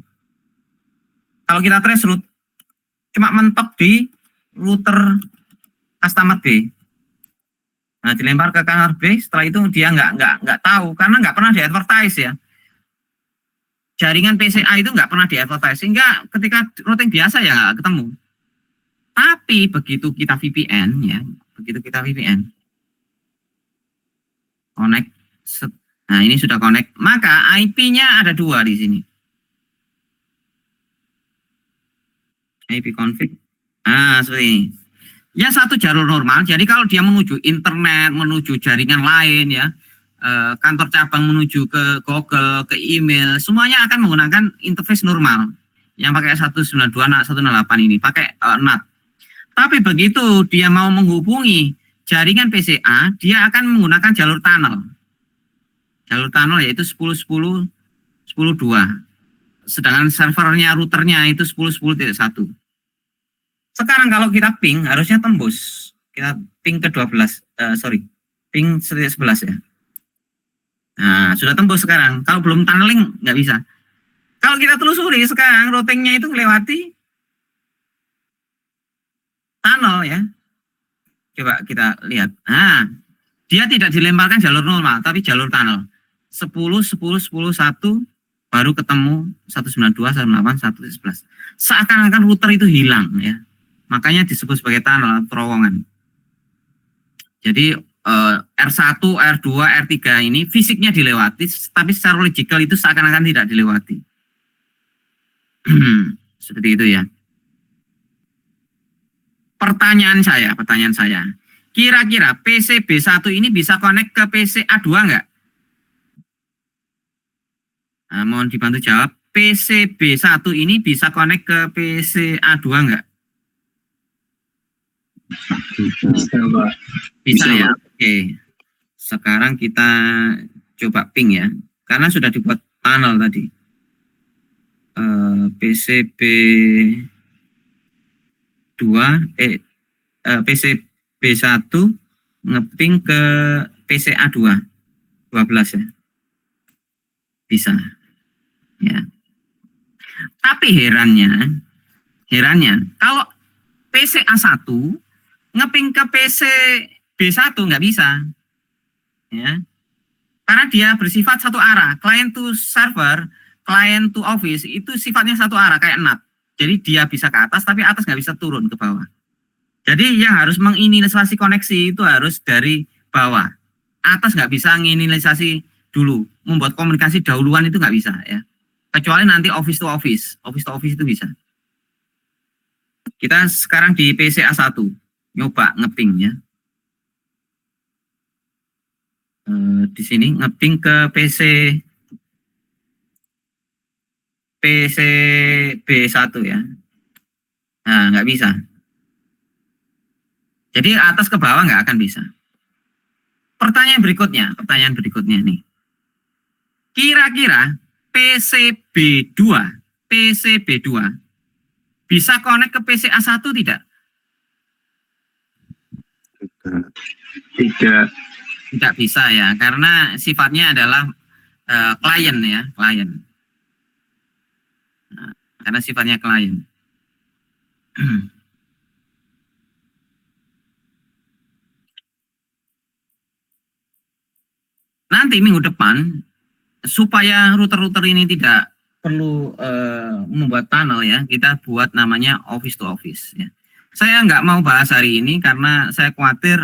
Kalau kita trace route, cuma mentok di router customer B. Nah, dilempar ke customer B, setelah itu dia nggak tahu, karena nggak pernah di-advertise ya. Jaringan PCA itu nggak pernah di-advertise, sehingga ketika routing biasa ya nggak ketemu. Tapi begitu kita VPN ya, connect, nah ini sudah connect, maka IP-nya ada 2 di sini. IP config. Nah, seperti ini. Yang satu jalur normal, jadi kalau dia menuju internet, menuju jaringan lain ya, kantor cabang menuju ke Google, ke email, semuanya akan menggunakan interface normal yang pakai 192.168 ini, pakai NAT. Tapi begitu dia mau menghubungi jaringan PCA, dia akan menggunakan jalur tunnel. Jalur tunnel yaitu 10.10.10.2. Sedangkan servernya, routernya itu 10.10.1. Sekarang kalau kita ping, harusnya tembus. Kita ping ke 12, ping 11 ya. Nah, sudah tembus sekarang. Kalau belum tunneling, nggak bisa. Kalau kita telusuri sekarang, routingnya itu melewati tunnel ya. Coba kita lihat. Nah, dia tidak dilemparkan jalur normal, tapi jalur tunnel. 10.10.10.1 baru ketemu 192.168.1.11. Seakan-akan router itu hilang ya. Makanya disebut sebagai tunnel, terowongan. Jadi R1, R2, R3 ini fisiknya dilewati, tapi secara logical itu seakan-akan tidak dilewati. Seperti itu ya. Pertanyaan saya, kira-kira PCB1 ini bisa connect ke PC A2 enggak? Nah, mohon dibantu jawab. PCB1 ini bisa connect ke PC A2 enggak? Bisa ya. Oke. Sekarang kita coba ping ya. Karena sudah dibuat tunnel tadi. PCB1 ngeping ke PCA2 12 ya. Bisa. Ya. Tapi herannya kalau PCA1 ngeping ke PC B1 nggak bisa, ya, karena dia bersifat satu arah. Client to server, client to office itu sifatnya satu arah kayak NAT. Jadi dia bisa ke atas, tapi atas nggak bisa turun ke bawah. Jadi yang harus menginisialisasi koneksi itu harus dari bawah. Atas nggak bisa menginisialisasi dulu, membuat komunikasi dahuluan itu nggak bisa, ya. Kecuali nanti office to office itu bisa. Kita sekarang di PCA1, nyoba ngeping, ya. Di sini ngeping ke PCB1 ya. Nah, nggak bisa. Jadi atas ke bawah nggak akan bisa. Pertanyaan berikutnya nih. Kira-kira PCB2 bisa connect ke PCA1 tidak? Tidak bisa ya, karena sifatnya adalah klien ya, klien. Nah, karena sifatnya klien. Nanti minggu depan, supaya router-router ini tidak perlu membuat tunnel ya, kita buat namanya office to office ya. Saya nggak mau bahas hari ini karena saya khawatir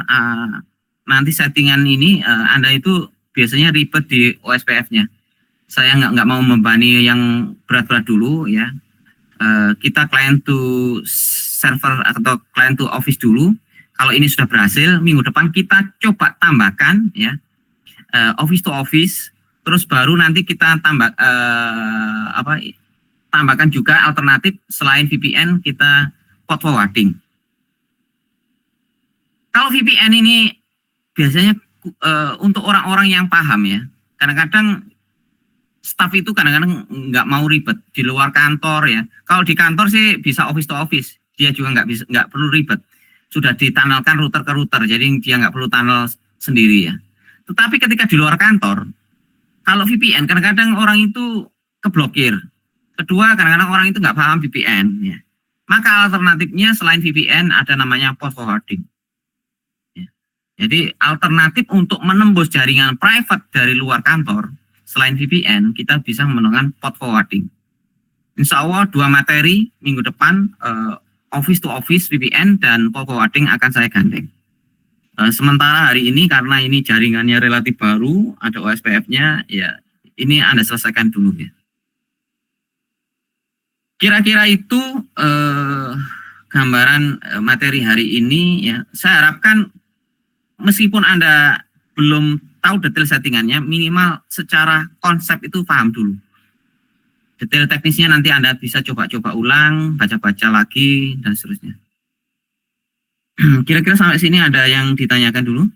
nanti settingan ini Anda itu biasanya ribet di OSPF-nya. Saya nggak mau membebani yang berat-berat dulu ya. Kita client to server atau client to office dulu. Kalau ini sudah berhasil, minggu depan kita coba tambahkan ya office to office. Terus baru nanti kita tambahkan juga alternatif selain VPN kita port forwarding. Kalau VPN ini biasanya untuk orang-orang yang paham ya. Kadang-kadang staff itu kadang-kadang nggak mau ribet di luar kantor ya. Kalau di kantor sih bisa office to office, dia juga nggak perlu ribet. Sudah ditanalkan router ke router, jadi dia nggak perlu tunnel sendiri ya. Tetapi ketika di luar kantor, kalau VPN kadang-kadang orang itu keblokir. Kedua, kadang-kadang orang itu nggak paham VPN ya. Maka alternatifnya selain VPN ada namanya port forwarding. Ya. Jadi alternatif untuk menembus jaringan private dari luar kantor selain VPN kita bisa menggunakan port forwarding. Insya Allah 2 materi minggu depan office to office VPN dan port forwarding akan saya gandeng. Sementara hari ini karena ini jaringannya relatif baru, ada OSPF-nya, ya ini Anda selesaikan dulu ya. Kira-kira itu gambaran materi hari ini ya. Saya harapkan meskipun Anda belum tahu detail settingannya, minimal secara konsep itu paham dulu. Detail teknisnya nanti Anda bisa coba-coba ulang, baca-baca lagi, dan seterusnya. Kira-kira sampai sini ada yang ditanyakan dulu?